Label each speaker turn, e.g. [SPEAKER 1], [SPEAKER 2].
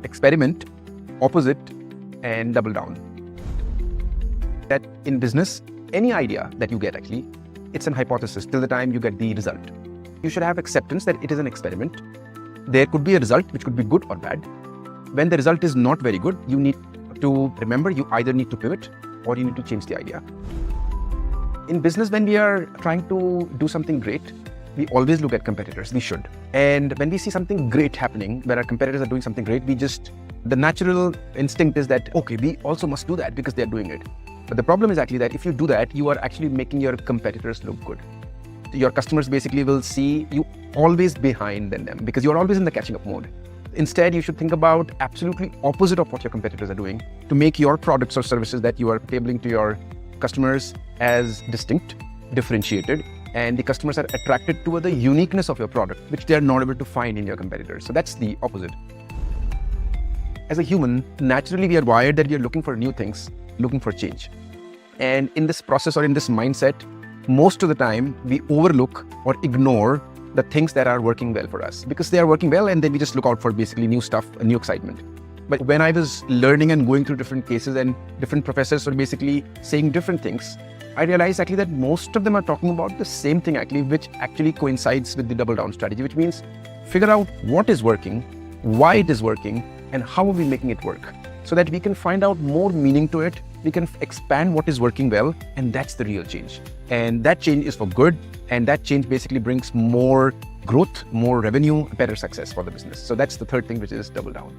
[SPEAKER 1] experiment, opposite, and double down. That in business, any idea that you get actually, it's an hypothesis till the time you get the result. You should have acceptance that it is an experiment. There could be a result which could be good or bad. When the result is not very good, you need to remember you either need to pivot or you need to change the idea. In business, when we are trying to do something great, we always look at competitors. We should. And when we see something great happening, where our competitors are doing something great, the natural instinct is that, okay, we also must do that because they're doing it. But the problem is actually that if you do that, you are actually making your competitors look good. Your customers basically will see you always behind than them because you're always in the catching up mode. Instead, you should think about absolutely opposite of what your competitors are doing to make your products or services that you are tabling to your customers as distinct, differentiated, and the customers are attracted to the uniqueness of your product, which they are not able to find in your competitors. So that's the opposite. As a human, naturally we are wired that we are looking for new things, looking for change. And in this process or in this mindset, most of the time we overlook or ignore the things that are working well for us because they are working well, and then we just look out for basically new stuff, new excitement. But when I was learning and going through different cases and different professors were basically saying different things, I realized actually that most of them are talking about the same thing actually, which actually coincides with the double down strategy, which means figure out what is working, why it is working, and how are we making it work so that we can find out more meaning to it. We can expand what is working well, and that's the real change. And that change is for good, and that change basically brings more growth, more revenue, better success for the business. So that's the third thing, which is double down.